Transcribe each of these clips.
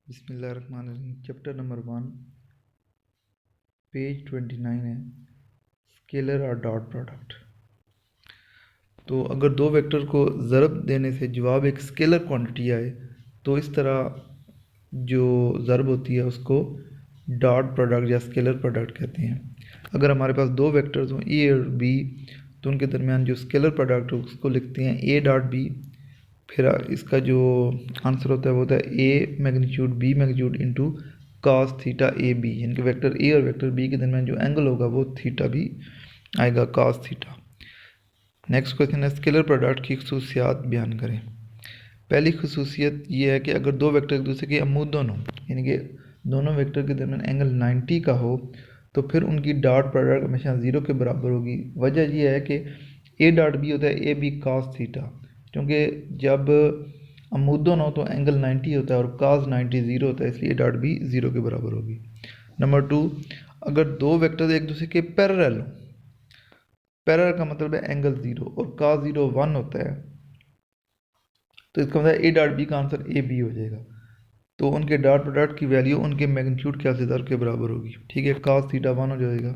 बिस्मिल्लाहिर्रहमानिर्रहीम। Chapter number 1 page 29 है scalar और डॉट प्रोडक्ट। तो अगर दो वेक्टर को ज़रब देने से जवाब एक स्केलर क्वांटिटी आए तो इस तरह जो ज़रब होती है उसको डॉट प्रोडक्ट या स्केलर प्रोडक्ट कहते हैं। अगर हमारे पास दो वेक्टर्स हों ए और बी तो उनके दरमियान जो स्केलर प्रोडक्ट हो उसको लिखते हैं ए डॉट बी। फिर इसका जो आंसर होता है वो होता है A magnitude B magnitude into cos theta A B, यानी कि वेक्टर ए और वेक्टर बी के दरमियान जो एंगल होगा वो थीटा भी आएगा, कॉस थीटा। नेक्स्ट क्वेश्चन है स्केलर प्रोडक्ट की खसूसियात बयान करें। पहली खसूसियत ये है कि अगर दो वेक्टर एक दूसरे के अमूदन हों, यानी कि दोनों वेक्टर के दरमियान एंगल 90 का हो तो फिर उनकी डॉट प्रोडक्ट हमेशा 0 के बराबर होगी। वजह यह है कि ए डॉट बी होता है ए बी कॉस थीटा, क्योंकि जब अमूदन हो तो एंगल 90 होता है और कॉस 90 0 होता है, इसलिए डॉट बी 0 के बराबर होगी। नंबर 2, अगर दो वेक्टर एक दूसरे के पैरेलल हों, पैरेलल का मतलब है एंगल 0 और कॉस 0 1 होता है, तो इसका मतलब ए डॉट बी का आंसर ए बी हो जाएगा। तो उनके डॉट प्रोडक्ट की वैल्यू उनके मैग्नीट्यूड के आंसर के बराबर होगी। ठीक है, कॉस थीटा 1 हो जाएगा।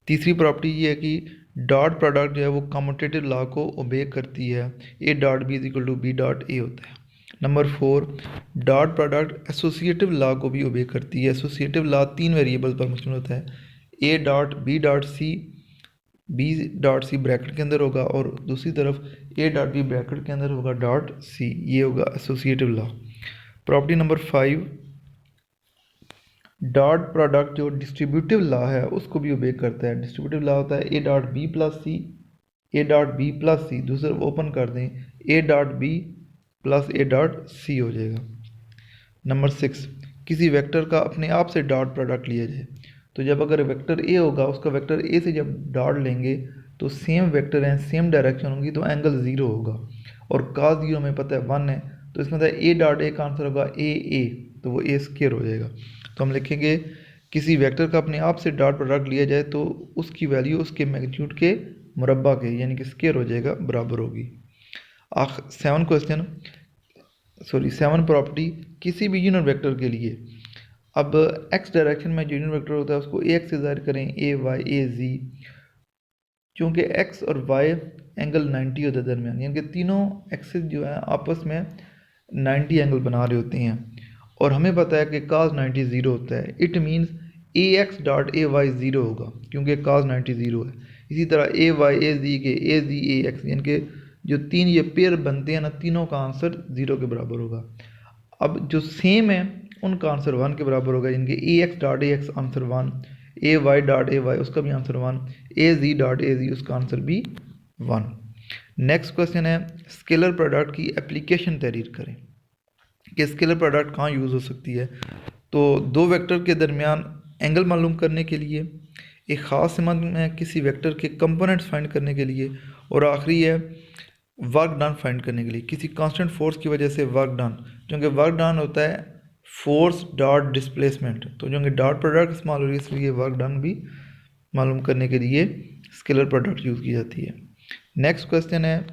तीसरी प्रॉपर्टी ये है कि डॉट प्रोडक्ट जो है वो कम्यूटेटिव लॉ को ओबे करती है, A dot B is equal to B dot A होता है। Number 4, dot product associative law को भी ओबे करती है। एसोसिएटिव लॉ 3 वेरिएबल पर मुश्तमिल होता है, A dot B dot C, B dot C bracket के अंदर होगा और दूसरी तरफ ए डॉट बी ब्रैकेट के अंदर होगा डॉट सी, ये होगा associative law. Property number 5, dot product जो डिस्ट्रीब्यूटिव लॉ है उसको भी ओबे करता है। डिस्ट्रीब्यूटिव लॉ होता है A dot B plus C, A dot B plus C, दूसरा ओपन कर दें A dot B plus A dot C हो जाएगा। नंबर 6, किसी वेक्टर का अपने आप से डॉट प्रोडक्ट लिया जाए तो जब अगर वेक्टर ए होगा उसका वेक्टर ए से जब डॉट लेंगे तो सेम वेक्टर हैं, सेम डायरेक्शन होगी तो एंगल 0 होगा और कॉस 0 हमें पता है 1 है, तो इसमें ए डॉट ए का आंसर होगा ए, तो वो ए स्क्वायर हो जाएगा। तो हम लिखेंगे किसी वेक्टर का अपने आप से डॉट प्रोडक्ट लिया जाए तो उसकी वैल्यू उसके मैग्नीट्यूड के मुरब्बा के यानी कि स्क्वायर हो जाएगा, बराबर होगी। 7 प्रॉपर्टी किसी भी यूनिट वेक्टर के लिए, अब एक्स डायरेक्शन में जो यूनिट वेक्टर होता है उसको ए एक्स से ज़ाहिर करें, ए वाई ए जी, क्योंकि एक्स और वाई एंगल 90 होता है दरमियान, यानी कि तीनों एक्सिस जो है आपस में 90 एंगल बना रहे होते हैं और हमें पता है कि cos 90 0 होता है। It means A x dot A y 0 होगा क्योंकि cos 90 0 है। इसी तरह ए वाई ए जी के ए जी ए एक्स, यानी कि जो तीन ये पेयर बनते हैं ना, तीनों का आंसर 0 के बराबर होगा। अब जो सेम है उनका आंसर 1 के बराबर होगा, यानी कि A x dot A X answer 1, A Y dot A Y उसका भी answer 1, A ji dot A जी उसका आंसर भी 1। नेक्स्ट क्वेश्चन है स्केलर प्रोडक्ट की एप्लीकेशन तहरीर करें कि स्केलर प्रोडक्ट कहाँ यूज़ हो सकती है। तो दो वेक्टर के दरमियान एंगल मालूम करने के लिए, एक ख़ास समझ में किसी वेक्टर के कंपोनेंट्स फाइंड करने के लिए, और आखिरी है वर्क डन फाइंड करने के लिए, किसी कांस्टेंट फोर्स की वजह से वर्क डन, क्योंकि वर्क डन होता है फोर्स डॉट डिस्प्लेसमेंट, तो जो डॉट प्रोडक्ट इस्तेमाल हो रही है इसलिए वर्क डन भी मालूम करने के लिए स्केलर प्रोडक्ट यूज़ की जाती है। नेक्स्ट क्वेश्चन है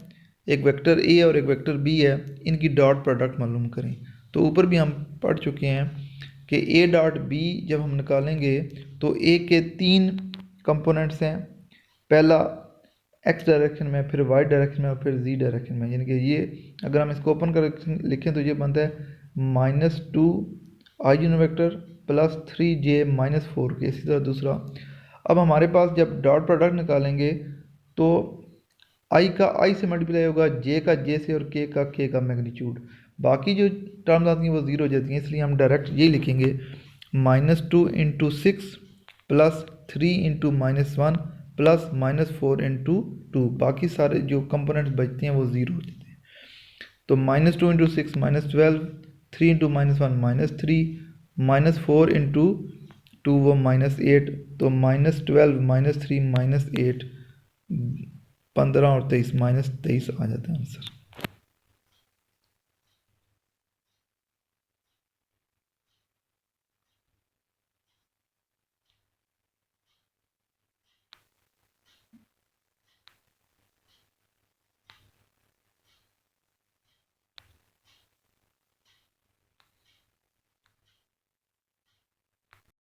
एक वेक्टर ए और एक वेक्टर बी है, इनकी डॉट प्रोडक्ट मालूम करें। तो ऊपर भी हम पढ़ चुके हैं कि ए डॉट बी जब हम निकालेंगे तो ए के 3 कंपोनेंट्स हैं, पहला एक्स डायरेक्शन में, फिर वाई डायरेक्शन में और फिर जी डायरेक्शन में, यानी कि ये अगर हम इसको ओपन कर लिखें तो ये बनता है -2 I unit vector plus 3j -4 के, इसी तरह दूसरा। अब हमारे पास जब डॉट प्रोडक्ट निकालेंगे तो आई का आई से मल्टीप्लाई होगा, जे का जे से और के का मैग्नीट्यूड, बाकी जो टर्म्स आती हैं वो 0 हो जाती हैं, इसलिए हम डायरेक्ट ये लिखेंगे -2 × 6 प्लस 3 × -1 प्लस -4 × 2, बाकी सारे जो कंपोनेंट्स बचते हैं वो 0 हो जाते हैं। तो -2 × 6 -12, 3 × -1 -3, -4 × 2 वो -8, तो -12 -3 -8 15 और 23 -23 आ जाता है आंसर।